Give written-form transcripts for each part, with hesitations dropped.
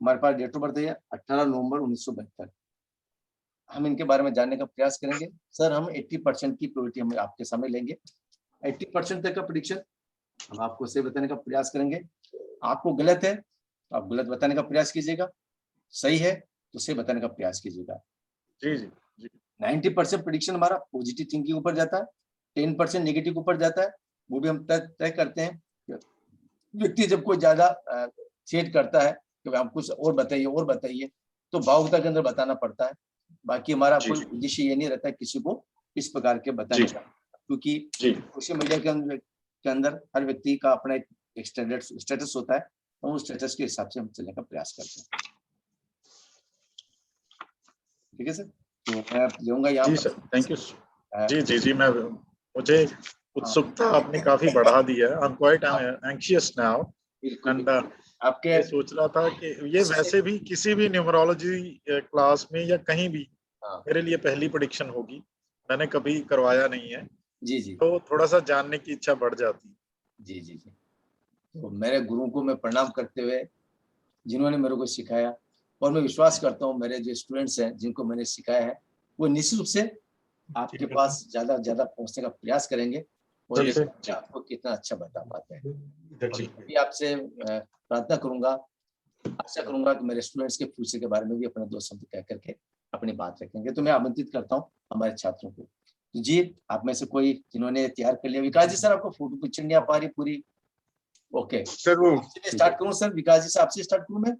हमारे पास date of birth है 18 नवंबर 1972। हम इनके बारे में जानने का प्रयास करेंगे। सर हम 80% की प्रोबेबिलिटी हम आपके सामने लेंगे। 80% तक का प्रेडिक्शन हम आपको सही बताने का प्रयास करेंगे। आपको गलत है तो आप गलत बताने का प्रयास कीजिएगा, सही है तो सही बताने का प्रयास कीजिएगा। जी जी जी। 90% प्रेडिक्शन हमारा पॉजिटिव थिंकिंग ऊपर जाता है, 10% नेगेटिव ऊपर जाता है। वो भी हम तय करते हैं। व्यक्ति जब कोई ज्यादा चेट करता है कि आप कुछ और बताइए तो भावुकता के अंदर बताना पड़ता है। बाकी हमारा कोई उद्देश्य ये नहीं रहता है किसी को इस प्रकार के बताने का, क्योंकि सोशल मीडिया के अंदर हर व्यक्ति का अपना एक स्टेटस होता है, तो उस स्टेटस के हिसाब से हम चलने का प्रयास करते हैं। ठीक है सर, तो मैं लूंगा यहाँ जी पर। Sir, thank you. जी जी जी, मैं मुझे उत्सुकता आपने काफी बढ़ा दी है। I am quite anxious now and आपके ये सोच रहा था कि ये वैसे भी किसी भी न्यूमरोलॉजी क्लास में या कहीं भी मेरे लिए पहली प्रेडिक्शन होगी, मैंने कभी करवाया नहीं है। जी जी, तो थोड़ा सा जानने की इच्छा बढ़ जाती है। जी जी जी। तो मेरे गुरु को मैं प्रणाम करते हुए, जिन्होंने मेरे को सिखाया, और मैं विश्वास करता हूँ मेरे जो स्टूडेंट्स हैं जिनको मैंने सिखाया है वो निश्चित रूप से आपके पास ज्यादा पहुंचने का प्रयास करेंगे और आपको कितना अच्छा बता पाते हैं। अभी आपसे प्रार्थना करूंगा, आशा करूंगा कि मेरे स्टूडेंट्स के फ्यूचर के बारे में भी अपने दो शब्द कह करके अपनी बात रखेंगे। तो मैं आमंत्रित करता हूँ हमारे छात्रों को। जी, आप में से कोई जिन्होंने तैयार कर लिया? विकास जी सर, आपको फोटो पिक्चर नहीं आ पा रही पूरी? ओके सर, वो स्टार्ट करूं सर? विकास जी से आपसे स्टार्ट करूं मैं?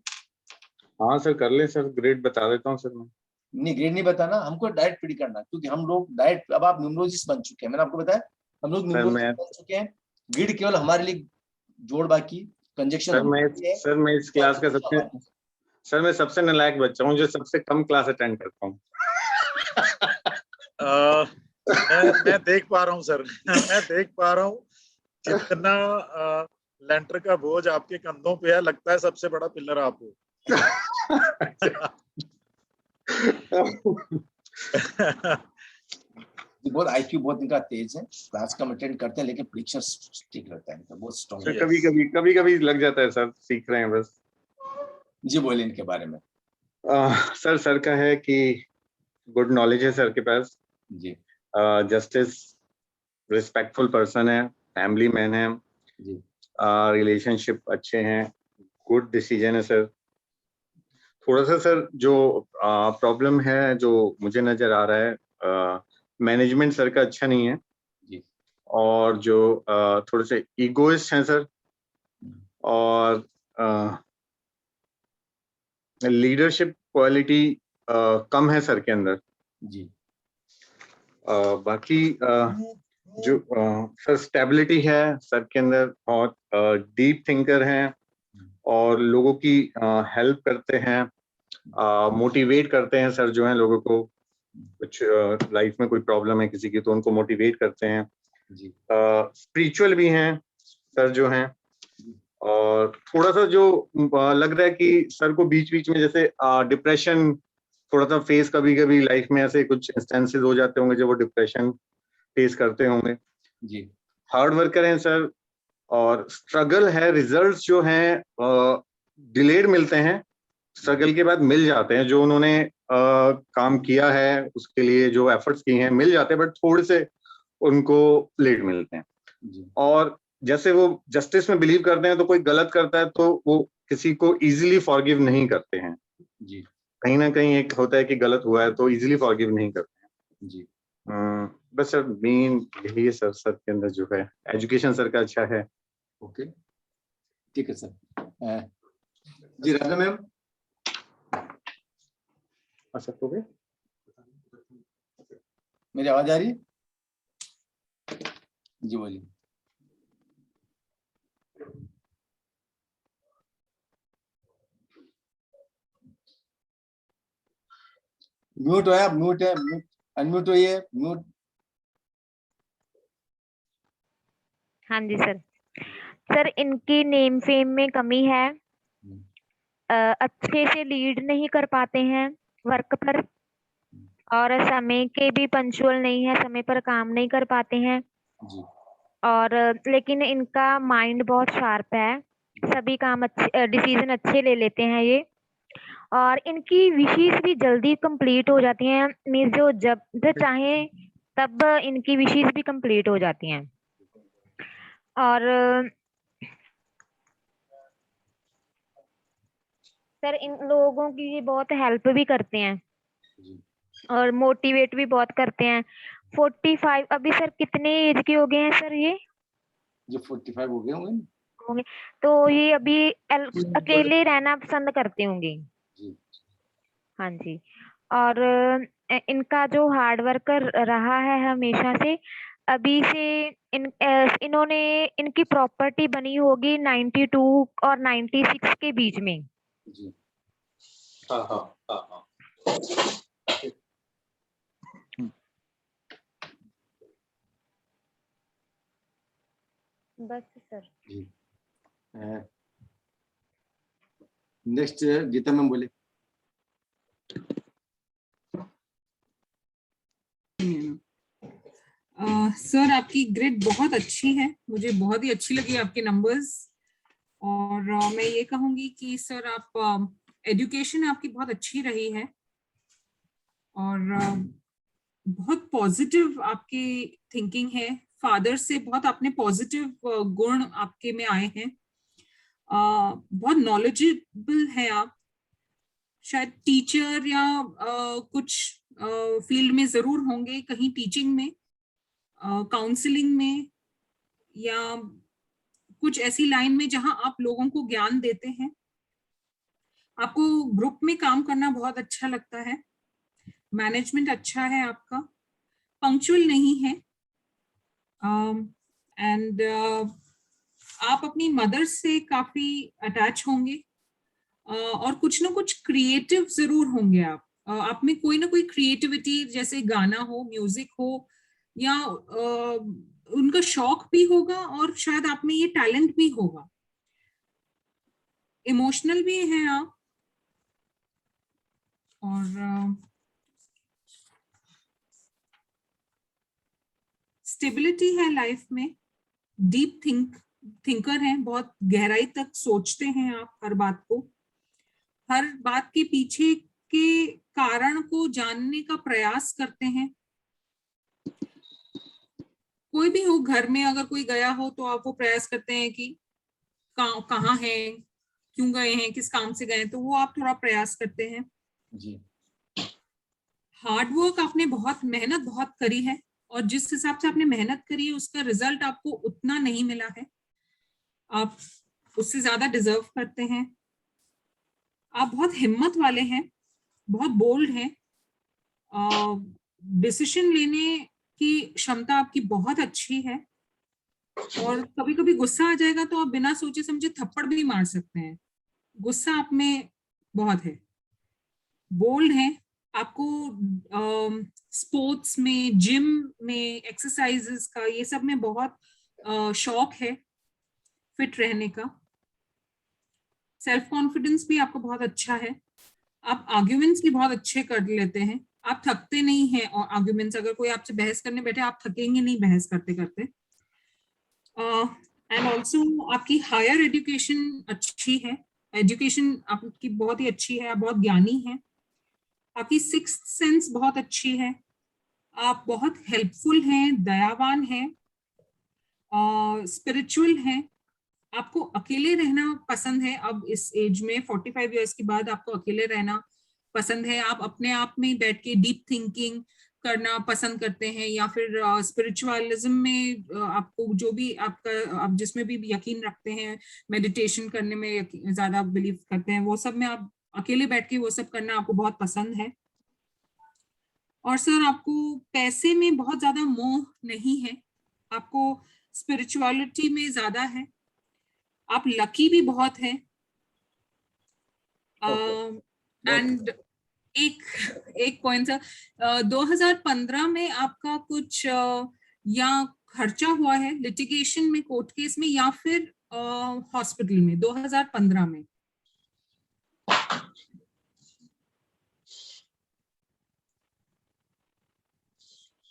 हाँ सर, कर ले सर, ग्रेड बता देता हूँ सर मैं। नहीं, ग्रेड नहीं बताना, हमको डायरेक्ट प्रेडिक्ट करना, क्योंकि हम लोग डायरेक्ट, अब आप न्यूमरोलॉजिस्ट बन चुके हैं, मैंने आपको बताया हम लोग न्यूमरोलॉजिस्ट बन चुके हैं। ग्रिड केवल हमारे लिए जोड़, बाकी कंजक्शन सर मैं इस क्लास का मैं सबसे नालायक बच्चा हूँ जो सबसे कम क्लास अटेंड करता हूँ। मैं देख पा रहा हूँ सर, मैं देख पा रहा हूँ जितना लेंटर का बोझ आपके कंधों पे है, लगता है सबसे बड़ा पिलर आप हो। बहुत IQ बहुत इनका तेज है, क्लास कम अटेंड करते हैं लेकिन प्रेडिक्शन ठीक रहता है इनका, बहुत स्ट्रांग है। कभी-कभी लग जाता है सर, सीख रहे हैं बस। जी बोलिए इनके बारे में। सर का है कि गुड नॉलेज है सर के पास जी। जस्टिस, रिस्पेक्टफुल पर्सन है, फैमिली मैन है जी। रिलेशनशिप अच्छे हैं, गुड डिसीजन है सर। थोड़ा सा सर जो प्रॉब्लम है जो मुझे नजर आ रहा है, मैनेजमेंट सर का अच्छा नहीं है जी। और जो थोड़े से ईगोइस्ट हैं सर, और लीडरशिप क्वालिटी कम है सर के अंदर। जी। बाकी जो सर स्टेबिलिटी है सर के अंदर, बहुत डीप थिंकर हैं और लोगों की हेल्प करते हैं, मोटिवेट करते हैं सर, जो है लोगों को कुछ लाइफ में कोई प्रॉब्लम है किसी की तो उनको मोटिवेट करते हैं। स्पिरिचुअल भी हैं सर जो हैं, और थोड़ा सा जो लग रहा है कि सर को बीच बीच में जैसे डिप्रेशन थोड़ा सा फेस, कभी कभी लाइफ में ऐसे कुछ इंस्टेंसेस हो जाते होंगे जब वो डिप्रेशन फेस करते होंगे। जी। हार्ड वर्कर हैं सर, और स्ट्रगल है, रिजल्ट्स जो हैं डिलेड मिलते हैं, स्ट्रगल के बाद मिल जाते हैं, जो उन्होंने काम किया है उसके लिए जो एफर्ट्स किए हैं मिल जाते हैं, बट थोड़े से उनको लेट मिलते हैं। और जैसे वो जस्टिस में बिलीव करते हैं, तो कोई गलत करता है तो वो किसी को इजीली फॉरगिव नहीं करते हैं। जी। कहीं ना कहीं एक होता है कि गलत हुआ है तो इजीली फॉरगिव नहीं करते हैं। जी। बस सर मेन यही है सर के अंदर जो है। एजुकेशन सर का अच्छा है। ओके, ठीक है सर। जी राधा मैम। सर हो गए? मेरी आवाज आ रही है? जी बोलिए। म्यूट हो, आप म्यूट है, म्यूट अनम्यूट होइए, म्यूट। हाँ जी सर। सर इनकी नेम फेम में कमी है, अच्छे से लीड नहीं कर पाते हैं वर्क पर, और समय के भी पंक्चुअल नहीं है, समय पर काम नहीं कर पाते हैं। जी। और लेकिन इनका माइंड बहुत शार्प है, सभी काम अच्छे, डिसीजन अच्छे ले लेते हैं ये, और इनकी विशेष भी जल्दी कंप्लीट हो जाती हैं। मीन्स जो जब चाहे तब इनकी विशेष भी कंप्लीट हो जाती हैं। और सर इन लोगों की ये बहुत हेल्प भी करते हैं जी। और मोटिवेट भी बहुत करते हैं। 45 अभी सर कितने एज के हो गए हैं सर ये? ये 45 हो गए होंगे ना? होंगे। तो ये अभी अकेले रहना पसंद करते होंगे। जी। हाँ जी। और इनका जो हार्ड वर्कर रहा है हमेशा से, अभी से इन्होंने इनकी प्रॉपर्टी बनी होगी 92 और 96 के बीच में। जी। हाँ हाँ हाँ हाँ। बस सर। जी। नेक्स्ट गीता मैम बोले। सर आपकी ग्रिड बहुत अच्छी है, मुझे बहुत ही अच्छी लगी आपके नंबर्स। और मैं ये कहूंगी कि सर आप एजुकेशन आपकी बहुत अच्छी रही है और बहुत पॉजिटिव आपकी थिंकिंग है। फादर से बहुत आपने पॉजिटिव गुण आपके में आए हैं। बहुत नॉलेजेबल है आप, शायद टीचर या कुछ फील्ड में जरूर होंगे, कहीं टीचिंग में, काउंसलिंग में, या कुछ ऐसी लाइन में जहां आप लोगों को ज्ञान देते हैं। आपको ग्रुप में काम करना बहुत अच्छा लगता है, मैनेजमेंट अच्छा है आपका, पंक्चुअल नहीं है, एंड आप अपनी मदर से काफी अटैच होंगे, और कुछ ना कुछ क्रिएटिव जरूर होंगे आप में कोई ना कोई क्रिएटिविटी, जैसे गाना हो, म्यूजिक हो, या उनका शौक भी होगा, और शायद आप में ये टैलेंट भी होगा। इमोशनल भी हैं आप, और स्टेबिलिटी है लाइफ में, डीप थिंकर हैं, बहुत गहराई तक सोचते हैं आप हर बात को, हर बात के पीछे के कारण को जानने का प्रयास करते हैं। कोई भी हो, घर में अगर कोई गया हो तो आप वो प्रयास करते हैं कि कहाँ है, क्यों गए हैं, किस काम से गए हैं, तो वो आप थोड़ा प्रयास करते हैं। जी। हार्ड वर्क आपने बहुत मेहनत बहुत करी है, और जिस हिसाब से आपने मेहनत करी है उसका रिजल्ट आपको उतना नहीं मिला है, आप उससे ज्यादा डिजर्व करते हैं। आप बहुत हिम्मत वाले हैं, बहुत बोल्ड हैं, डिसीजन लेने की क्षमता आपकी बहुत अच्छी है, और कभी कभी गुस्सा आ जाएगा तो आप बिना सोचे समझे थप्पड़ भी मार सकते हैं। गुस्सा आप में बहुत है, बोल्ड है। आपको स्पोर्ट्स में, जिम में, एक्सरसाइजेस का, ये सब में बहुत शौक है, फिट रहने का। सेल्फ कॉन्फिडेंस भी आपको बहुत अच्छा है। आप आर्ग्यूमेंट्स भी बहुत अच्छे कर लेते हैं, आप थकते नहीं हैं। और आर्ग्यूमेंट्स, अगर कोई आपसे बहस करने बैठे, आप थकेंगे नहीं बहस करते करते। एंड ऑल्सो आपकी हायर एजुकेशन अच्छी है, एजुकेशन आपकी बहुत ही अच्छी है, आप बहुत ज्ञानी हैं, आपकी सिक्स्थ सेंस बहुत अच्छी है, आप बहुत हेल्पफुल हैं, दयावान हैं, स्पिरिचुअल हैं। आपको अकेले रहना पसंद है, अब इस एज में 45 इयर्स के बाद आपको अकेले रहना पसंद है। आप अपने आप में बैठ के डीप थिंकिंग करना पसंद करते हैं, या फिर स्पिरिचुअलिज्म में आपको जो भी आपका, आप जिसमें भी यकीन रखते हैं, मेडिटेशन करने में ज्यादा बिलीव करते हैं, वो सब में आप अकेले बैठ के वो सब करना आपको बहुत पसंद है। और सर आपको पैसे में बहुत ज्यादा मोह नहीं है, आपको स्पिरिचुअलिटी में ज्यादा है, आप लकी भी बहुत हैं। एंड एक पॉइंट सर, 2015 में आपका कुछ या खर्चा हुआ है लिटिगेशन में, कोर्ट केस में, या फिर हॉस्पिटल में 2015 में?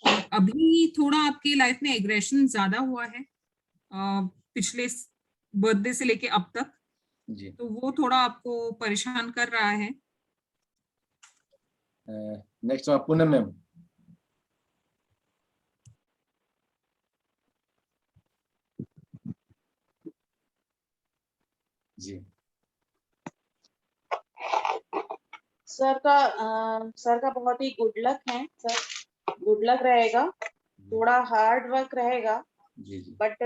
और अभी थोड़ा आपकी लाइफ में एग्रेशन ज्यादा हुआ है पिछले बर्थडे से लेके अब तक, जी। तो वो थोड़ा आपको परेशान कर रहा है। Next Poonam ma'am. जी। सर का बहुत ही गुड लक है सर, गुड लक रहेगा, थोड़ा हार्ड वर्क रहेगा, जी जी बट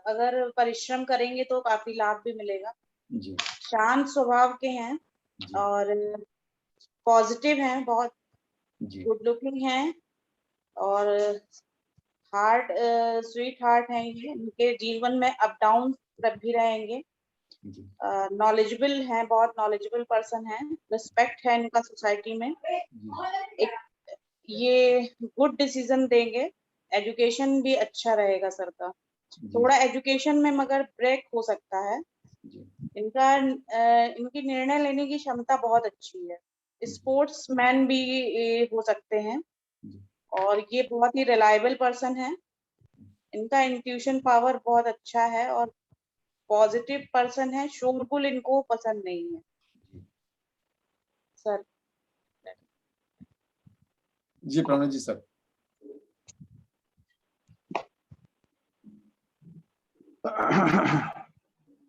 अगर परिश्रम करेंगे तो काफी लाभ भी मिलेगा। जी शांत स्वभाव के हैं जी और पॉजिटिव हैं, बहुत जी गुड लुकिंग हैं और हार्ट स्वीट हार्ट हैं ये, इनके जीवन में अप डाउन भी रहेंगे। जी नॉलेजेबल हैं, बहुत नॉलेजेबल पर्सन हैं, रिस्पेक्ट है इनका सोसाइटी में। जी एक ये गुड डिसीजन देंगे, एजुकेशन भी अच्छा रहेगा सर का, जी थोड़ा एजुकेशन में मगर ब्रेक हो सकता है। जी इनकी निर्णय लेने की क्षमता बहुत अच्छी है, स्पोर्ट्स मैन भी हो सकते हैं जी और ये बहुत ही रिलायबल पर्सन है। इनका इंट्यूशन पावर बहुत अच्छा है और पॉजिटिव पर्सन है, शोरगुल इनको पसंद नहीं है सर। जी प्रणव जी सर।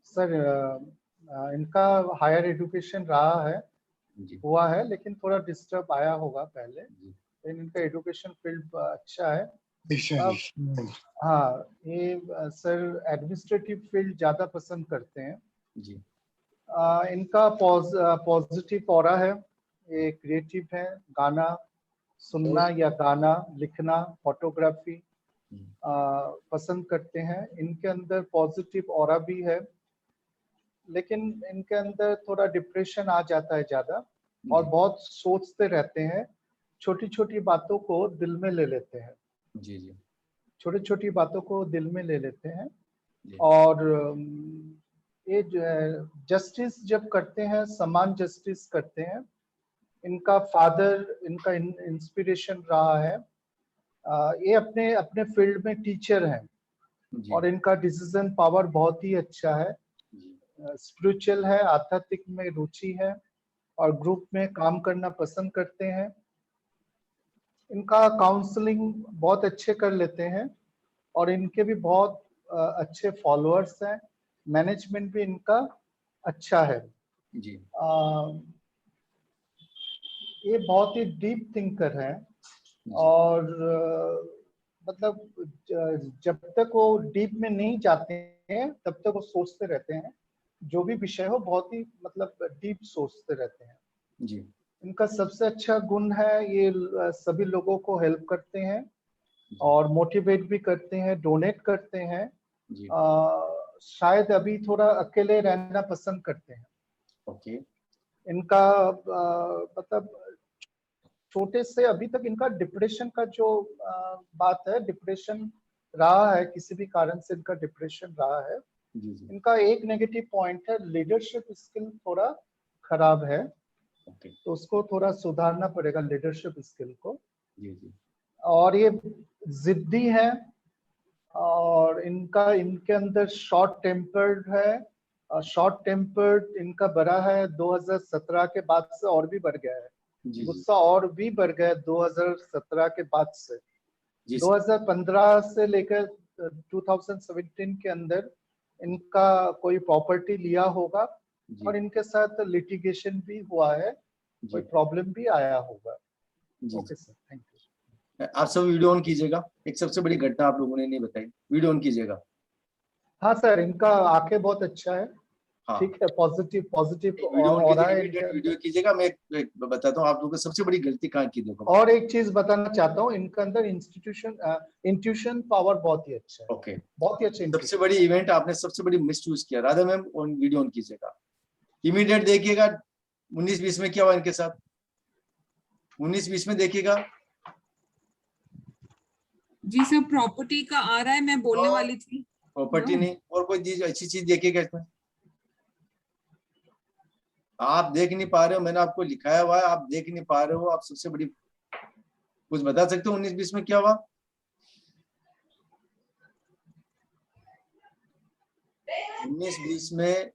सर इनका हायर एजुकेशन रहा है, जी हुआ है, लेकिन थोड़ा डिस्टर्ब आया होगा पहले, जी लेकिन इनका एजुकेशन फील्ड अच्छा है। दिशा हाँ, ये सर एडमिनिस्ट्रेटिव फील्ड ज्यादा पसंद करते हैं। जी इनका पॉजिटिव ऑरा है, ये क्रिएटिव है, गाना सुनना या गाना लिखना, फोटोग्राफी पसंद करते हैं। इनके अंदर पॉजिटिव ऑरा भी है, लेकिन इनके अंदर थोड़ा डिप्रेशन आ जाता है ज्यादा और बहुत सोचते रहते हैं, छोटी छोटी बातों को दिल में ले लेते हैं, जी जी छोटी छोटी बातों को दिल में ले लेते हैं। जी और ये जस्टिस जब करते हैं, समान जस्टिस करते हैं। इनका फादर इनका इंस्पिरेशन रहा है। ये अपने अपने फील्ड में टीचर हैं जी और इनका डिसीजन पावर बहुत ही अच्छा है। जी स्पिरिचुअल है, आध्यात्मिक में रुचि है और ग्रुप में काम करना पसंद करते हैं। इनका काउंसलिंग बहुत अच्छे कर लेते हैं और इनके भी बहुत अच्छे फॉलोअर्स हैं। मैनेजमेंट भी इनका अच्छा है। जी ये बहुत ही डीप थिंकर हैं जी और मतलब जब तक वो डीप में नहीं जाते हैं तब तक वो सोचते रहते हैं, जो भी विषय हो बहुत ही मतलब डीप सोचते रहते हैं। जी इनका सबसे अच्छा गुण है ये सभी लोगों को हेल्प करते हैं और मोटिवेट भी करते हैं, डोनेट करते हैं। जी शायद अभी थोड़ा अकेले रहना पसंद करते हैं। ओके इनका मतलब छोटे से अभी तक इनका डिप्रेशन का जो बात है, डिप्रेशन रहा है, किसी भी कारण से इनका डिप्रेशन रहा है। जी जी इनका एक नेगेटिव पॉइंट है, लीडरशिप स्किल थोड़ा खराब है, ओके तो उसको थोड़ा सुधारना पड़ेगा लीडरशिप स्किल को। जी जी और ये जिद्दी है और इनके अंदर शॉर्ट टेम्पर्ड है। शॉर्ट टेम्पर्ड इनका बढ़ा है 2017 के बाद से, और भी बढ़ गया है। जी गुस्सा और भी बढ़ गया 2017 के बाद से। जी 2015 से लेकर 2017 के अंदर इनका कोई प्रॉपर्टी लिया होगा जी और इनके साथ लिटिगेशन भी हुआ है, कोई जी प्रॉब्लम भी आया होगा। जी ओके सर, थैंक यू। आप सब वीडियो ऑन कीजिएगा। एक सबसे बड़ी घटना आप लोगों ने नहीं बताई, वीडियो ऑन कीजिएगा। हाँ सर, इनका आंखें बहुत अच्छा है। हाँ ठीक है, पॉजिटिव पॉजिटिव वीडियो ऑन और कीजिए, है इनके इमीडिएट वीडियो अंदर। कीजिएगा। मैं एक बताता हूँ आप लोगों को सबसे बड़ी गलती कहाँ की देखो। और एक चीज बताना चाहता हूँ, इनके अंदर इंट्यूशन पावर बहुत ही अच्छा है, ओके बहुत ही अच्छा सबसे intuition। बड़ी इवेंट आपने सबसे बड़ी मिस चूज किया। Radha ma'am on video on कीजिएगा, इमीडिएट देखिएगा। 19-20 में क्या हुआ इनके साथ, 19-20 में देखिएगा। जी सर, प्रॉपर्टी का आ रहा है, मैं बोलने वाली थी। प्रॉपर्टी नहीं, और कोई चीज अच्छी चीज देखिएगा इसमें। आप देख नहीं पा रहे हो, मैंने आपको लिखाया हुआ है, आप देख नहीं पा रहे हो। आप सबसे बड़ी कुछ बता सकते हो 19-20 में क्या हुआ? 19-20 में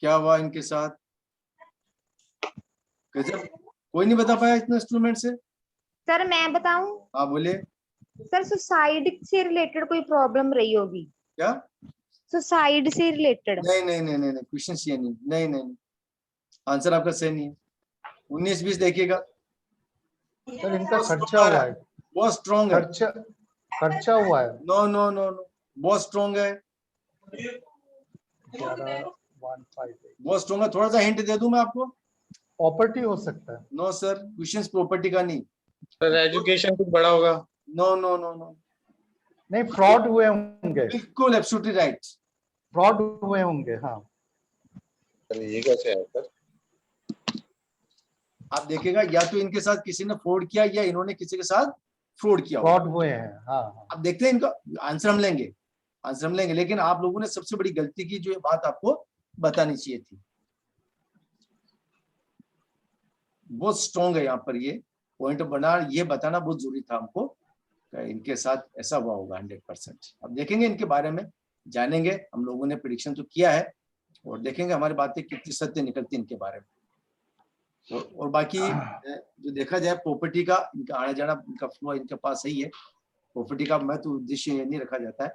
क्या हुआ इनके साथ? गजब, कोई नहीं बता पाया इतने इंस्ट्रूमेंट से। सर मैं बताऊं? हाँ बोलिए। सर सुसाइड से रिलेटेड कोई प्रॉब्लम रही होगी। क्या? सुसाइड से रिलेटेड। नहीं नहीं नहीं नहीं, क्वेश्चन ये नहीं, नहीं नहीं, आंसर आपका सही नहीं है। 19-20 देखिएगा, सर इनका खर्चा हुआ है, बहुत स्ट्रॉन्ग है। खर्चा हुआ है। नो नो नो नो, बहुत स्ट्रॉन्ग है, 11,158। बहुत स्ट्रॉन्ग है। थोड़ा सा हिंट दे दूं मैं आपको? प्रॉपर्टी हो सकता है। नो सर, क्वेश्चन प्रॉपर्टी का नहीं। सर एजुकेशन कुछ बड़ा होगा। नो नो नो नो, नहीं, फ्रॉड हुए होंगे, बिल्कुल एब्सोल्युटली राइट। फ्रॉड हुए होंगे। हाँ सर ये कैसे है सर? आप देखिएगा, या तो इनके साथ किसी ने फ्रॉड किया या इन्होंने किसी के साथ फ्रॉड किया होगा। फ्रॉड हुए हैं। हाँ हाँ। अब देखते हैं इनका आंसर हम लेंगे, आंसर हम लेंगे, लेकिन आप लोगों ने सबसे बड़ी गलती की, जो ये बात आपको बतानी चाहिए थी। बहुत स्ट्रॉन्ग है यहाँ पर, ये पॉइंट बना, ये बताना बहुत जरूरी था हमको कि इनके साथ ऐसा हुआ होगा 100%। अब देखेंगे इनके बारे में, जानेंगे। हम लोगों ने प्रेडिक्शन तो किया है और देखेंगे हमारी बातें कितनी सत्य निकलती इनके बारे में। तो और बाकी जो देखा जाए प्रॉपर्टी का, इनका आना जाना, इनका फ्लो इनके पास सही है। प्रॉपर्टी का महत्व उद्देश्य ये नहीं रखा जाता है।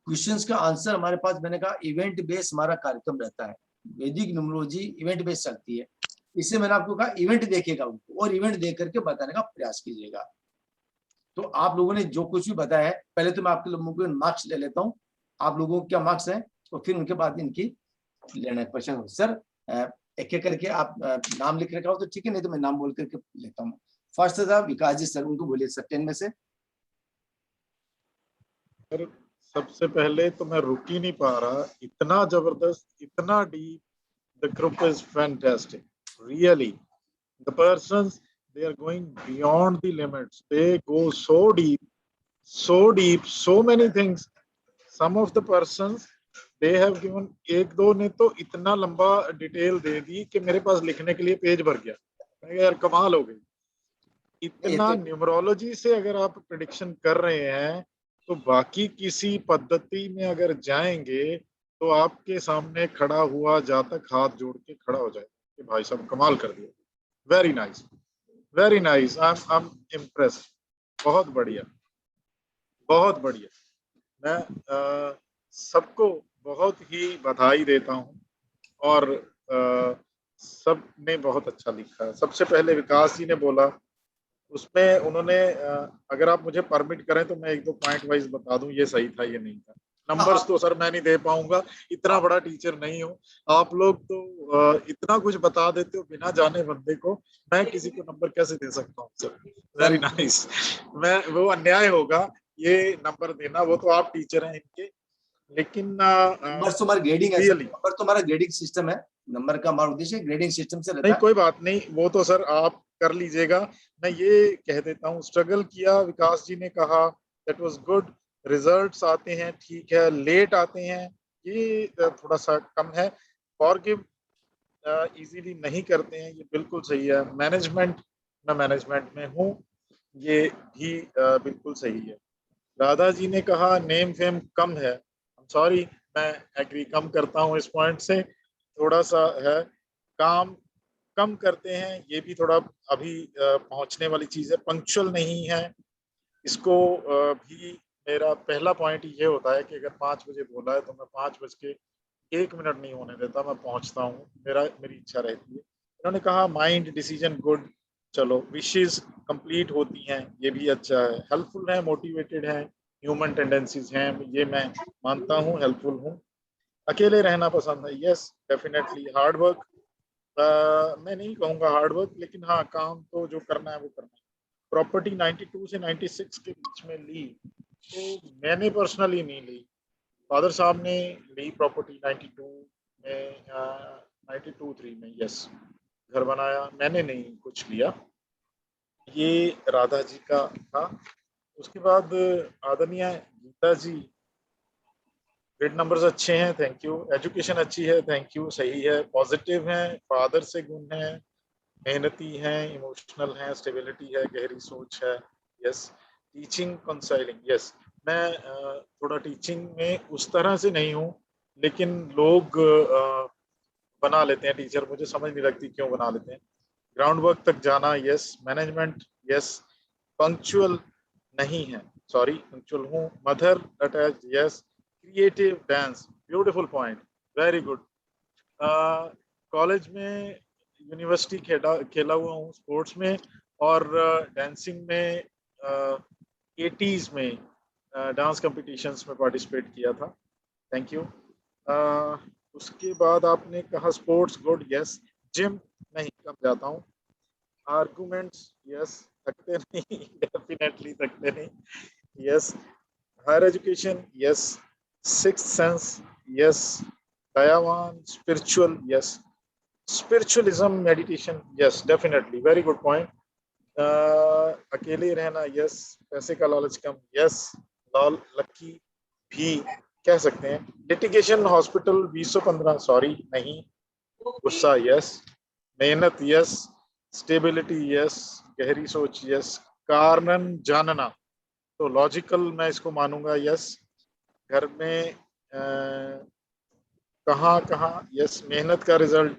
क्वेश्चंस का आंसर हमारे पास, मैंने कहा इवेंट बेस हमारा कार्यक्रम रहता है। वैदिक न्यूमरोलॉजी इवेंट बेस चलती है। इससे मैंने आपको कहा इवेंट देखेगा उनको, और इवेंट देख करके बताने का प्रयास कीजिएगा। तो आप लोगों ने जो कुछ भी बताया है, पहले तो मैं आपके लोगों के मार्क्स ले लेता हूँ, आप लोगों को क्या मार्क्स है, और फिर उनके बाद इनकी लेना क्वेश्चन। सर एक एक करके आप नाम लिख रखा हो तो ठीक है, नहीं तो मैं नाम बोल करके लेता हूँ। फर्स्ट था विकास जी, सर उनको बोलिए सर 10 में से। सर सबसे पहले तो मैं रुक ही नहीं पा रहा, इतना जबरदस्त, इतना deep. The group is fantastic, really. The persons, they are going beyond the limits. They go so deep, so many things. Some of the persons, they have given, एक दो ने तो इतना लंबा डिटेल दे दी कि मेरे पास लिखने के लिए पेज भर गया। मैं यार कमाल हो गई। इतना न्यूमरोलॉजी से अगर आप प्रेडिक्शन कर रहे हैं, तो बाकी किसी पद्धति में अगर जाएंगे तो आपके सामने खड़ा हुआ जातक हाथ जोड़ के खड़ा हो जाए कि भाई साहब कमाल कर दिया। Very nice, very nice, I am impressed. बहुत बढ़िया, बहुत बढ़िया। मैं सबको बहुत ही बधाई देता हूँ, और सब ने बहुत अच्छा लिखा है। सबसे पहले विकास जी ने बोला, उसमें उन्होंने अगर आप मुझे परमिट करें तो मैं एक दो पॉइंट वाइज बता दूं, ये सही था ये नहीं था। नंबर्स तो सर मैं नहीं दे पाऊंगा, इतना बड़ा टीचर नहीं हूं। आप लोग तो इतना कुछ बता देते हो बिना जाने बंदे को, मैं किसी को नंबर कैसे दे सकता हूँ सर? Very nice. मैं, वो अन्याय होगा ये नंबर देना, वो तो आप टीचर हैं इनके। लेकिन नंबर तो हमारा ग्रेडिंग है, नंबर तो हमारा ग्रेडिंग सिस्टम है। नंबर का हमारा उद्देश्य ग्रेडिंग सिस्टम से रहता नहीं, है। कोई बात नहीं, वो तो सर आप कर लीजिएगा। मैं ये कह देता हूँ, स्ट्रगल किया, विकास जी ने कहा दैट वाज गुड। रिजल्ट्स आते हैं ठीक है, लेट आते हैं, ये थोड़ा सा कम है। फॉरगिव इजीली नहीं करते हैं, ये बिल्कुल सही है। मैनेजमेंट, मैं मैनेजमेंट में हूँ, ये भी बिल्कुल सही है। राधा जी ने कहा नेम फेम कम है, सॉरी, मैं एग्री कम करता हूँ इस पॉइंट से। थोड़ा सा है, काम कम करते हैं, ये भी थोड़ा अभी पहुंचने वाली चीज है। पंक्चुअल नहीं है, इसको भी मेरा पहला पॉइंट ये होता है कि अगर 5 बजे बोला है तो मैं 5:01 नहीं होने देता, मैं पहुंचता हूँ, मेरी इच्छा रहती है। इन्होंने कहा माइंड डिसीजन गुड, चलो विशेस कंप्लीट होती हैं, ये भी अच्छा है। हेल्पफुल है, मोटिवेटेड है, ह्यूमन टेंडेंसीज हैं, ये मैं मानता हूँ, हेल्पफुल हूँ। अकेले रहना पसंद है, यस डेफिनेटली। हार्ड वर्क, मैं नहीं कहूँगा हार्ड वर्क, लेकिन हाँ काम तो जो करना है वो करना है। प्रॉपर्टी 92 से 96 के बीच में ली, तो मैंने पर्सनली नहीं ली, फादर साहब ने ली प्रॉपर्टी 92 में, 92-3 में, यस, घर बनाया, मैंने नहीं कुछ लिया। ये राधा जी का था। उसके बाद आदरणीय गीता जी, ग्रेड नंबर्स अच्छे हैं, थैंक यू। एजुकेशन अच्छी है, थैंक यू, सही है, पॉजिटिव हैं, फादर से गुण है, मेहनती हैं, इमोशनल हैं, स्टेबिलिटी है, गहरी सोच है, यस। टीचिंग काउंसलिंग, यस, मैं थोड़ा टीचिंग में उस तरह से नहीं हूँ, लेकिन लोग बना लेते हैं टीचर, मुझे समझ नहीं लगती क्यों बना लेते हैं। ग्राउंड वर्क तक जाना, यस। Management, yes. पंक्चुअल नहीं है, सॉरी, पंक्चुअल हूँ। Mother attach, yes. Creative dance, beautiful point, very good. College में, यूनिवर्सिटी खेला हुआ हूँ स्पोर्ट्स में, और डांसिंग में 80s में डांस कंपटीशंस में पार्टिसिपेट किया था। Thank you. उसके बाद आपने कहा स्पोर्ट्स, गुड, यस। जिम नहीं, कम जाता हूँ। Arguments, yes. थकते नहीं, डेफिनेटली थकते नहीं, yes. Higher education, yes. Sixth sense, yes. दयावान, spiritual, yes. Spiritualism, meditation, yes, definitely, very good point. अकेले रहना, यस। पैसे का लालच कम, यस। लकी भी कह सकते हैं। लिटिगेशन, हॉस्पिटल, 2015, सॉरी, नहीं। गुस्सा, यस। मेहनत, यस। Stability, yes. गहरी सोच, यस। कारण जानना, तो लॉजिकल मैं इसको मानूंगा, यस। घर में कहाँ कहाँ, यस। मेहनत का रिजल्ट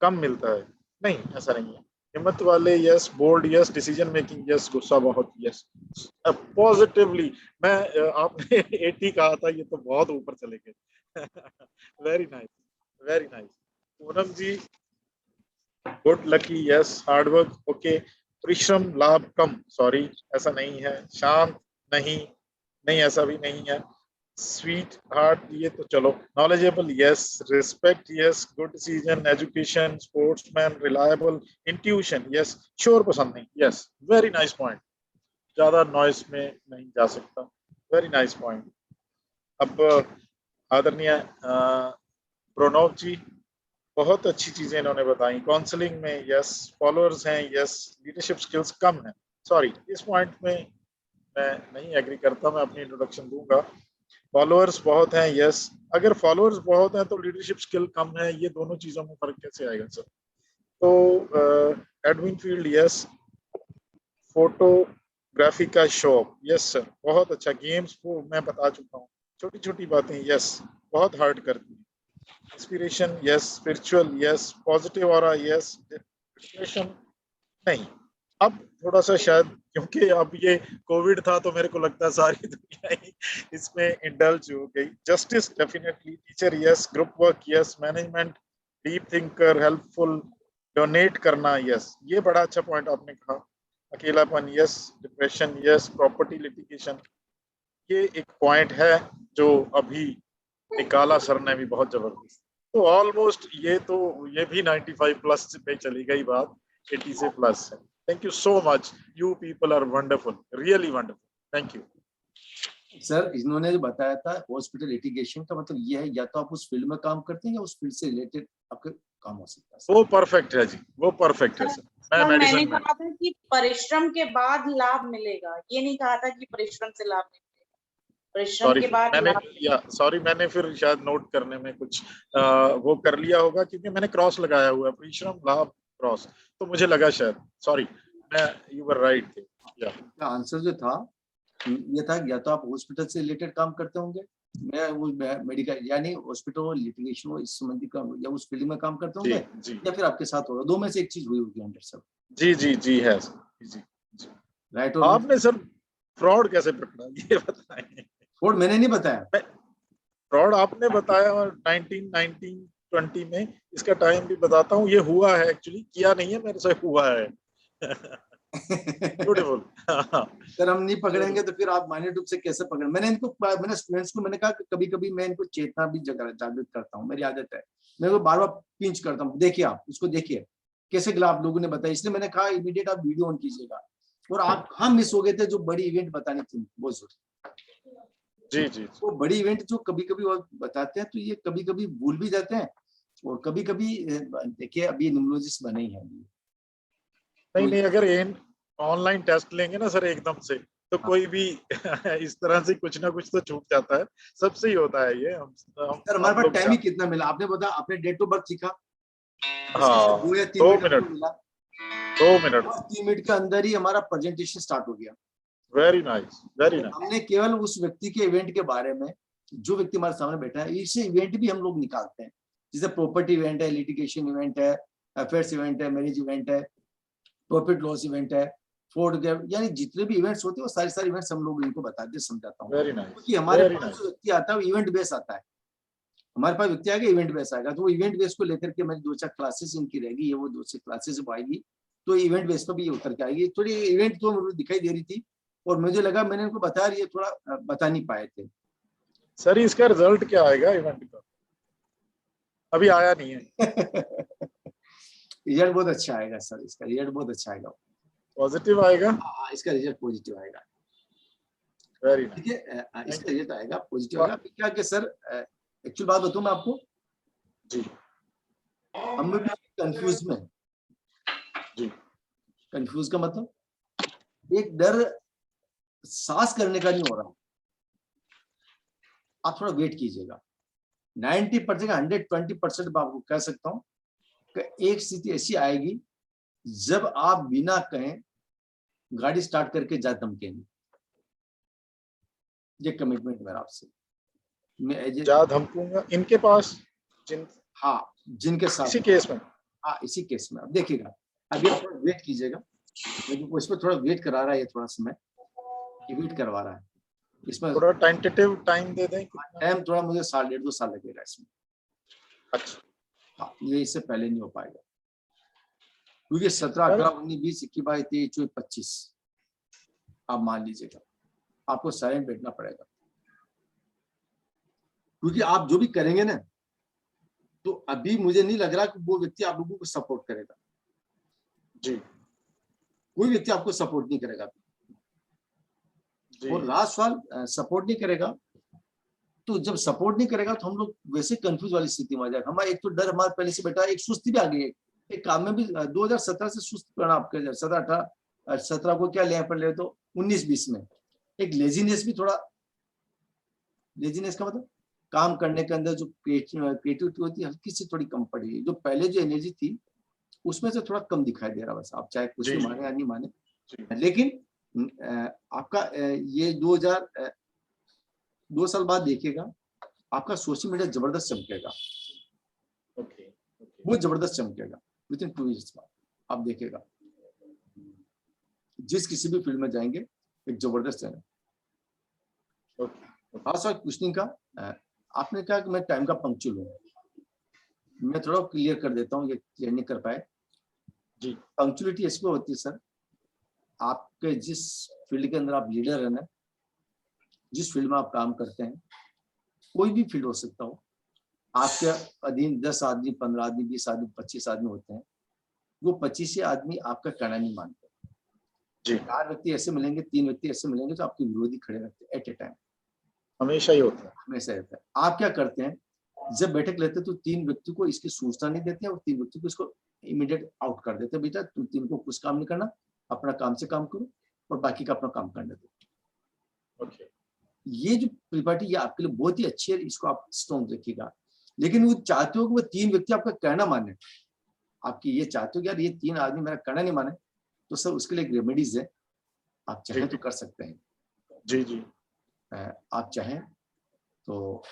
कम मिलता है, नहीं, ऐसा नहीं है। हिम्मत वाले, yes. Bold, yes. Decision making, yes. गुस्सा बहुत, यस। पॉजिटिवली, मैं आपने 80 कहा था, ये तो बहुत ऊपर चले गए। Very nice, very nice. Poonam ji, good, lucky, yes. Hard work, okay. परिश्रम, लाभ कम, सॉरी, ऐसा नहीं है। शांत, नहीं, नहीं, ऐसा भी नहीं है। स्वीट हार्ट, ये तो चलो। Knowledgeable, yes. Respect, yes. Good decision, education, sportsman, reliable, intuition, yes. Sure पसंद नहीं, यस। वेरी नाइस पॉइंट, ज्यादा नॉइस में नहीं जा सकता, वेरी नाइस पॉइंट। अब आदरणीय प्रणव जी, बहुत अच्छी चीजें इन्होंने बताई। काउंसलिंग में, यस। फॉलोअर्स हैं, यस। लीडरशिप स्किल्स कम है, सॉरी, इस पॉइंट में मैं नहीं एग्री करता, मैं अपनी इंट्रोडक्शन दूंगा। फॉलोअर्स बहुत हैं, यस। अगर फॉलोअर्स बहुत हैं तो लीडरशिप स्किल कम है, ये दोनों चीजों में फर्क कैसे आएगा सर? तो एडमिन फील्ड, यस। फोटोग्राफी का शौक, यस सर, बहुत अच्छा। गेम्स को मैं बता चुका हूँ, छोटी छोटी बातें, यस, बहुत हार्ड करती है। Inspiration, yes. Spiritual, yes. Positive aura, yes. Depression, नहीं। अब थोड़ा सा शायद, क्योंकि अब ये कोविड था तो मेरे को लगता है सारी दुनिया ही इसमें इंडल्ज हो गई। Justice, definitely. Teacher, yes. Group work, yes. Management, deep thinker, helpful, donate करना, यस। ये बड़ा अच्छा पॉइंट आपने कहा। अकेलापन, yes. Depression, yes. Property litigation, ये एक पॉइंट है जो अभी निकाला सर ने भी बहुत जबरदस्त। तो ऑलमोस्ट ये भी 95 प्लस पे चली गई बात, 80 से प्लस है। Thank you so much, you people are wonderful, really wonderful, thank you. Sir, इन्होंने जो बताया था हॉस्पिटल लिटिगेशन का मतलब ये है, या तो आप उस फील्ड में काम करते हैं या उस फील्ड से रिलेटेड आपका काम हो सकता है। वो परफेक्ट है जी, वो परफेक्ट है सर। मैं मैंने मेडिसिन में, कहा था कि परिश्रम के बाद लाभ मिलेगा, ये नहीं कहा था कि परिश्रम से लाभ मिलेगा। परिश्रम सॉरी के बाद मैंने लाभ, सॉरी मैंने फिर शायद नोट करने में कुछ वो कर लिया होगा, क्योंकि मैंने क्रॉस लगाया हुआ है, परिश्रम, लाभ, क्रॉस, तो मुझे लगा शायद, सॉरी, मैं, यू वर राइट थे। या आंसर जो था ये था, या तो आप हॉस्पिटल से रिलेटेड काम करते होंगे, मैं वो मेडिकल यानी हॉस्पिटल लिटिगेशन इस संबंधी काम या उस फील्ड में काम करते जी होंगे, जी या फिर आपके साथ होगा, दो में से एक चीज हुई होगी अंडर सब, जी जी जी है सर, जी जी। राइट और आपने सर फ्रॉड कैसे पकड़ा, ये बताएं। फ्रॉड मैंने नहीं बताया। फ्रॉड आपने बताया, और 1920 में, इसका टाइम भी बताता हूँ, ये हुआ है एक्चुअली, किया नहीं है, मेरे से हुआ है। ब्यूटीफुल। सर हम नहीं पकड़ेंगे तो फिर आप माइनर रूप से कैसे पकड़, मैंने स्टूडेंट्स को मैंने कहा कि कभी कभी मैं इनको चेतना भी जागृत करता हूँ, मेरी आदत है, मैं वो बार बार पिंच करता हूँ, देखिए आप उसको देखिए कैसे आप लोगों ने बताया, इसलिए मैंने कहा इमीडिएट आप वीडियो ऑन कीजिएगा। और आप कहाँ मिस हो गए थे, जो बड़ी इवेंट बतानी थी वो जी जी वो बड़ी इवेंट जो कभी कभी बताते हैं तो ये कभी कभी भूल भी जाते हैं, और कभी कभी देखिए अभी न्यूमरोलॉजिस्ट बने ही हैं। नहीं नहीं, अगर ऑनलाइन टेस्ट लेंगे ना सर एकदम से, तो कोई भी इस तरह से कुछ ना कुछ तो छूट जाता है, सबसे ही होता है ये। सर हमारे पास टाइम ही कितना मिला, आपने बताया, आपने डेट ऑफ बर्थ लिखा, हाँ, 2 या 3 2 मिनट मिनट, मिला, 2 मिनट, 3 मिनट के अंदर ही हमारा प्रेजेंटेशन स्टार्ट हो गया। Very nice, very nice. हमने केवल उस व्यक्ति के इवेंट के बारे में, जो व्यक्ति हमारे सामने बैठा है, इससे इवेंट भी हम लोग निकालते हैं, जैसे प्रॉपर्टी इवेंट है, लिटिगेशन इवेंट है, अफेयर्स इवेंट है, मैरिज इवेंट है, प्रॉफिट लॉस इवेंट है, फोर्ड, यानी जितने भी इवेंट्स होते हैं वो सारे इवेंट्स हम लोग इनको बताते हैं, समझाता हूँ। वेरी नाइस, क्योंकि हमारे वेरी पास नाइस। जो व्यक्ति आता है वो इवेंट बेस आता है, हमारे पास व्यक्ति आएगा इवेंट बेस आएगा, तो वो इवेंट बेस को लेकर के मेरी 2-4 क्लासेस इनकी रहेगी, ये वो 2-4 क्लासेस आएगी, तो इवेंट बेस पर भी ये उतर के आएगी। थोड़ी इवेंट तो मुझे दिखाई दे रही थी और मुझे लगा मैंने इनको बताया, ये थोड़ा बता नहीं पाए थे। सर इसका रिजल्ट क्या आएगा इवेंट का? अभी आया नहीं है। रिजल्ट बहुत अच्छा आएगा सर, इसका रिजल्ट बहुत अच्छा आएगा। पॉजिटिव आएगा? हाँ, इसका रिजल्ट पॉजिटिव आएगा। वेरी ठीक है, इसका रिजल्ट आएगा पॉजिटिव वाह। आएगा। क्या कि सर एक्चुअल बात बताऊं मैं आपको, जी हम भी कंफ्यूज में, जी। कंफ्यूज का मतलब एक डर सांस करने का नहीं हो रहा, आप थोड़ा वेट कीजिएगा। 90% 120% मैं आपको कह सकता हूं कि एक स्थिति ऐसी आएगी जब आप बिना कहें गाड़ी स्टार्ट करके जा धमकेंगे। ये कमिटमेंट मेरा आपसे, मैं जा धमकूंगा इनके पास जिन हाँ, जिनके साथ इसी केस में। हाँ, इसी केस में। अब देखिएगा, अभी आप थोड़ा वेट कीजिएगा, इस पर थोड़ा वेट करा रहा है, ये थोड़ा समय वेट करवा रहा है इसमें। थोड़ा टेंटेटिव टाइम दे दें कितना? टाइम थोड़ा मुझे 1.5-1.5 साल लगेगा इसमें। अच्छा, हाँ, ये इससे पहले नहीं हो पाएगा, क्योंकि 17, 18, 19, 20, 21, 22, 23, 24, 25 आप मान लीजिएगा, आपको साइलेंट बैठना पड़ेगा, क्योंकि आप जो भी करेंगे ना, तो अभी मुझे नहीं लग रहा कि वो व्यक्ति आप लोगों को सपोर्ट करेगा। जी कोई व्यक्ति आपको सपोर्ट नहीं करेगा। जी। और लास्ट सवाल, सपोर्ट नहीं करेगा, तो जब सपोर्ट नहीं करेगा तो हम लोग वैसे कंफ्यूज वाली स्थिति में आ जाएगा। हमारा एक तो डर हमारे पहले से बैठा है, एक सुस्ती भी आ गई है, एक काम में भी 2017 से सुस्त करना, आपके 17 को क्या ले पर ले तो 19-20 में एक लेजीनेस भी, थोड़ा लेजीनेस का मतलब काम करने के अंदर जो क्रिएटिविटी होती है हल्की सी थोड़ी कम पड़ी है। जो पहले जो एनर्जी थी उसमें से थोड़ा कम दिखाई दे रहा है, बस आप चाहे कुछ भी माने या नहीं माने। लेकिन आपका ये 2 साल बाद देखिएगा, आपका सोशल मीडिया जबरदस्त चमकेगा, बहुत जबरदस्त चमकेगा। विदिन 2 ईयर्स बाद आप देखिएगा, जिस किसी भी फील्ड में जाएंगे एक जबरदस्त है। खास और क्वेश्चनिंग का, आपने कहा कि मैं टाइम का पंक्चुअल हूँ, मैं थोड़ा क्लियर कर देता हूँ, ये क्लियर नहीं कर पाए जी। पंक्चुअलिटी इसमें होती है सर, आपके जिस फील्ड के अंदर आप लीडर है ना, जिस फील्ड में आप काम करते हैं, कोई भी फील्ड हो सकता हो, आपके अधीन 10 आदमी, 15 आदमी, 20 आदमी, 25 आदमी होते हैं, वो 25 आदमी आपका कहना नहीं मानते। 4 व्यक्ति ऐसे मिलेंगे, 3 व्यक्ति ऐसे मिलेंगे जो आपके विरोधी खड़े रहते हैं एट ए टाइम, हमेशा ही होता है, हमेशा रहता है। आप क्या करते हैं, जब बैठक लेते हैं तो 3 व्यक्ति को इसकी सूचना नहीं देते हैं और 3 व्यक्ति को इसको इमीडिएट आउट कर देते हैं, बेटा तुम 3 को कुछ काम नहीं करना, अपना काम से काम करो और बाकी का अपना काम करने दो। ये जो प्रिपरेटी ये आपके लिए बहुत ही अच्छी है, इसको आप स्ट्रॉन्ग रखिएगा। लेकिन वो चाहते हो कि वो 3 व्यक्ति आपका कहना माने, आपकी ये चाहते हो कि यार ये 3 आदमी मेरा कहना नहीं माने, तो सर उसके लिए एक रेमेडीज है, आप चाहें तो कर सकते हैं। जी जी। आप चाहें तो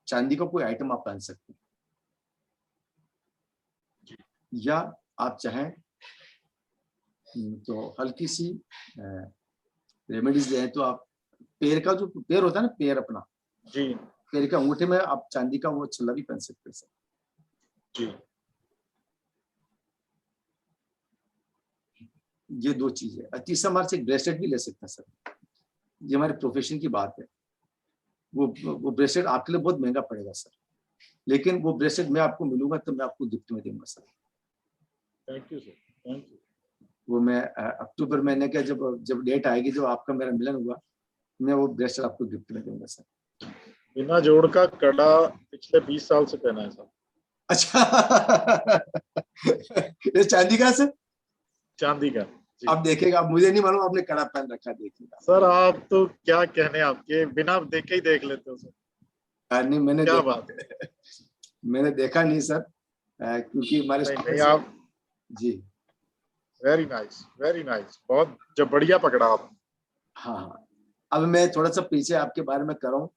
चांदी का कोई आइटम आप पहन सकते हैं, या आप चाहें तो हल्की सी रेमेडीज दें, तो आप पैर का जो पैर होता है ना, पैर अपना जी, पैर के अंगूठे में आप चांदी का वो छल्ला भी पहन सकते हैं सर। जी। ये 2 चीजें। तीसरा हमारे से ब्रेसलेट भी ले सकते हैं सर, ये हमारे प्रोफेशन की बात है। वो ब्रेसलेट आपके लिए बहुत महंगा पड़ेगा सर, लेकिन वो ब्रेसलेट मैं आपको मिलूंगा तो मैं आपको गिफ्ट में दूंगा sir. Thank you sir, thank you. वो मैं अक्टूबर महीने का जब डेट आएगी, जो आपका मेरा मिलन हुआ, मैं वो ब्रेसलेट आपको गिफ्ट में दूंगा सर। बिना जोड़ का कड़ा पिछले 20 साल से पहना है सर। अच्छा ये चांदी का सर? चांदी का। आप देखेगा, आप मुझे नहीं मालूम आपने कड़ा पहन रखा, देखिएगा सर आप तो क्या कहने, आपके बिना देखे ही देख लेते हो सर। नहीं, मैंने क्या बात है। मैंने देखा नहीं सर, क्योंकि हमारे नहीं, आप जी वेरी नाइस, वेरी नाइस, बहुत जब बढ़िया पकड़ा आप। हाँ हाँ, अब मैं थोड़ा सा पीछे आपके बारे में कर रहा हूँ।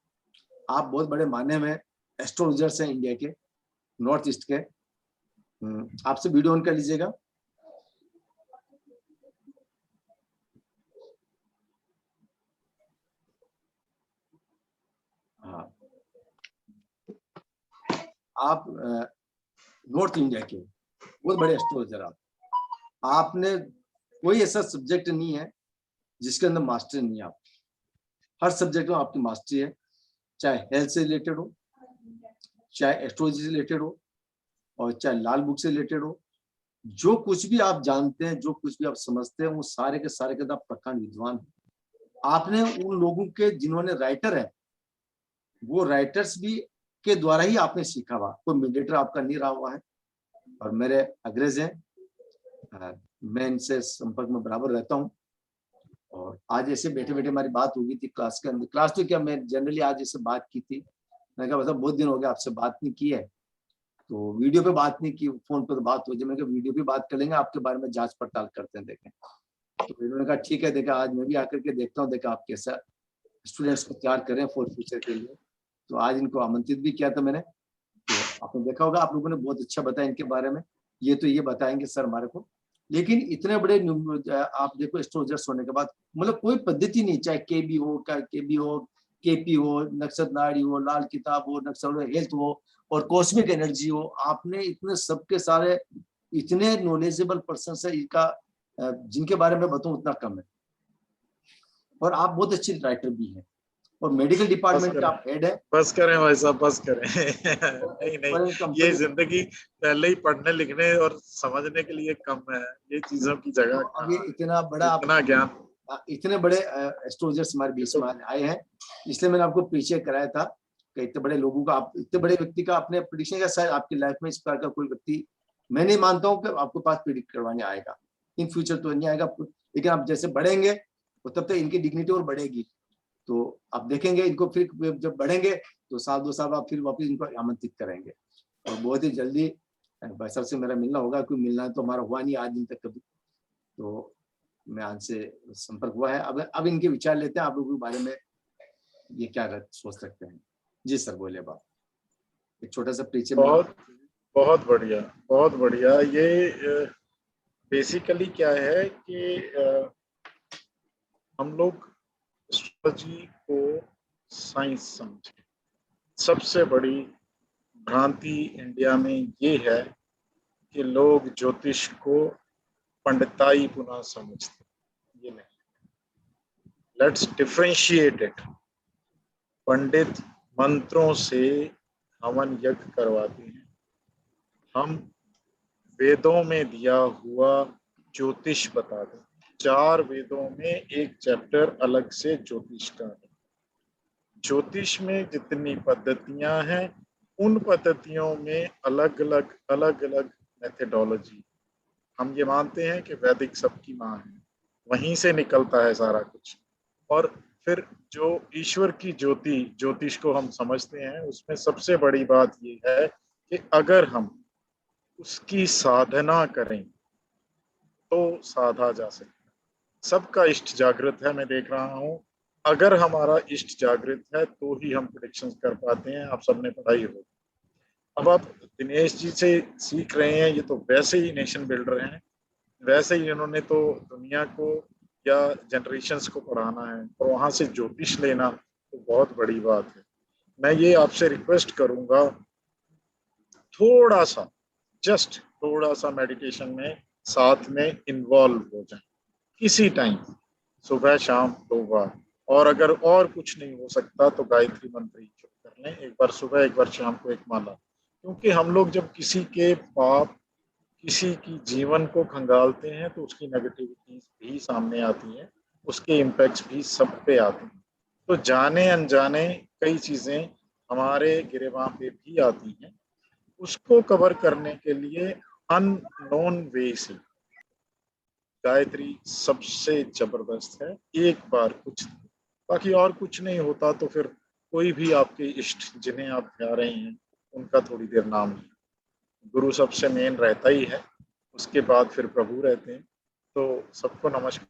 आप बहुत बड़े माने में एस्ट्रोलॉजर्स हैं इंडिया के, नॉर्थ ईस्ट के। आपसे वीडियो ऑन कर लीजिएगा। हाँ, आप नॉर्थ इंडिया के बहुत बड़े एस्ट्रोलॉजर। आपने कोई ऐसा सब्जेक्ट नहीं है जिसके अंदर मास्टर नहीं है। आप हर सब्जेक्ट में आपकी मास्टरी है, चाहे हेल्थ से रिलेटेड हो, चाहे एस्ट्रोलॉजी से रिलेटेड हो, और चाहे लाल बुक से रिलेटेड हो। जो कुछ भी आप जानते हैं, जो कुछ भी आप समझते हैं, वो सारे के सारे के आप प्रखंड विद्वान। आपने उन लोगों के जिन्होंने राइटर है, वो राइटर्स भी के द्वारा ही आपने सीखा हुआ, कोई मीडिएटर आपका नहीं रहा हुआ है। और मेरे अग्रज हैं, मैं इनसे संपर्क में बराबर रहता हूँ। और आज ऐसे बैठे बैठे हमारी बात हो गई थी क्लास के अंदर। क्लास तो क्या, मैं जनरली आज ऐसे बात की थी। मैंने कहा मतलब बहुत दिन हो गया आपसे बात नहीं की है, तो वीडियो पे बात नहीं की, फोन पे तो बात हो जाए। मैंने कहा वीडियो पे बात कर लेंगे, आपके बारे में जांच पड़ताल करते हैं, देखें। तो इन्होंने कहा ठीक है, देखा आज मैं भी आकर के देखता हूँ, देखा आप कैसा स्टूडेंट्स को तैयार करें फॉर फ्यूचर के लिए। तो आज इनको आमंत्रित भी किया था मैंने। तो आपने देखा होगा, आप लोगों ने बहुत अच्छा बताया इनके बारे में। ये तो ये बताएंगे सर हमारे को, लेकिन इतने बड़े आप देखो एस्ट्रोलॉजर्स होने के बाद, मतलब कोई पद्धति नहीं, चाहे केबी हो, केपी हो, नक्षत्र नाड़ी हो, लाल किताब हो, नक्षत्र हेल्थ हो, और कॉस्मिक एनर्जी हो। आपने इतने सबके सारे इतने नॉलेजेबल पर्सन है, इनका जिनके बारे में बताऊं उतना कम है। और आप बहुत अच्छे राइटर भी हैं, और मेडिकल डिपार्टमेंट के आप हेड है। बस करें भाई साहब, बस करें। नहीं नहीं, ये जिंदगी पहले ही पढ़ने लिखने और समझने के लिए कम है, ये चीजों की जगह अब ये इतना बड़ा इतना ज्ञान, इतने बड़े एस्ट्रोलॉजर्स हमारे बीच में आए हैं, इसलिए मैंने आपको पीछे कराया था कि इतने बड़े लोगों का, आप इतने बड़े व्यक्ति का आपने प्रेडिक्शन का, शायद आपकी लाइफ में इस प्रकार का कोई व्यक्ति मैं नहीं मानता हूँ कि आपके पास प्रेडिक्ट करवाने आएगा। इन फ्यूचर तो नहीं आएगा, लेकिन आप जैसे बढ़ेंगे तो तब तक इनकी डिग्निटी और बढ़ेगी। तो आप देखेंगे इनको, फिर जब बढ़ेंगे तो साल 2 साल बाद फिर वापस इनको आमंत्रित करेंगे। और बहुत ही जल्दी भाई साहब से मेरा मिलना होगा, कोई मिलना तो हमारा हुआ नहीं आज दिन तक कभी। तो मैं आज से संपर्क हुआ है। अब इनके विचार लेते हैं, आप लोगों के बारे में ये क्या सोच सकते हैं। जी सर बोले बात, एक छोटा सा परिचय। बहुत बहुत बढ़िया, बहुत बढ़िया। ये बेसिकली क्या है कि हम लोग एस्ट्रोलॉजी को साइंस समझे। सबसे बड़ी भ्रांति इंडिया में ये है कि लोग ज्योतिष को पंडिताई पुनः समझते, ये नहीं। Let's differentiate it. पंडित मंत्रों से हवन यज्ञ करवाते हैं, हम वेदों में दिया हुआ ज्योतिष बताते हैं। 4 वेदों में एक चैप्टर अलग से ज्योतिष का है। ज्योतिष में जितनी पद्धतियां हैं, उन पद्धतियों में अलग अलग मेथडोलॉजी। हम ये मानते हैं कि वैदिक सबकी माँ है, वहीं से निकलता है सारा कुछ। और फिर जो ईश्वर की ज्योति, ज्योतिष को हम समझते हैं, उसमें सबसे बड़ी बात ये है कि अगर हम उसकी साधना करें तो साधा जा सकता है। सबका इष्ट जागृत है, मैं देख रहा हूँ। अगर हमारा इष्ट जागृत है तो ही हम प्रेडिक्शंस कर पाते हैं। आप सबने पढ़ाई हो। अब आप दिनेश जी से सीख रहे हैं, ये तो वैसे ही नेशन बिल्डर हैं, वैसे ही इन्होंने तो दुनिया को या जनरेशंस को पढ़ाना है, और वहां से ज्योतिष लेना तो बहुत बड़ी बात है। मैं ये आपसे रिक्वेस्ट करूंगा, थोड़ा सा, जस्ट थोड़ा सा मेडिटेशन में साथ में इन्वॉल्व हो जाए किसी टाइम, सुबह शाम 2 बार। और अगर और कुछ नहीं हो सकता तो गायत्री मंत्र ही कर लें, एक बार सुबह एक बार शाम को एक माला। क्योंकि हम लोग जब किसी के पाप, किसी की जीवन को खंगालते हैं तो उसकी नेगेटिविटीज भी सामने आती हैं, उसके इम्पैक्ट्स भी सब पे आते हैं। तो जाने अनजाने कई चीजें हमारे गिरेबां पे भी आती हैं। उसको कवर करने के लिए अननोन वे से गायत्री सबसे जबरदस्त है। एक बार कुछ, बाकी और कुछ नहीं होता तो फिर कोई भी आपके इष्ट जिन्हें आप ध्या रहे हैं उनका थोड़ी देर नाम है। गुरु सबसे मेन रहता ही है, उसके बाद फिर प्रभु रहते हैं। तो सबको नमस्कार।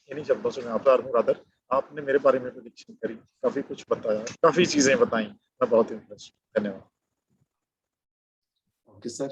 इन्हीं शब्दों से मैं आभार हूँ रादर, आपने मेरे बारे में प्रेडिक्शन करी, काफी कुछ बताया, काफी चीजें बताई, मैं बहुत इंटरेस्ट। धन्यवाद। Okay sir.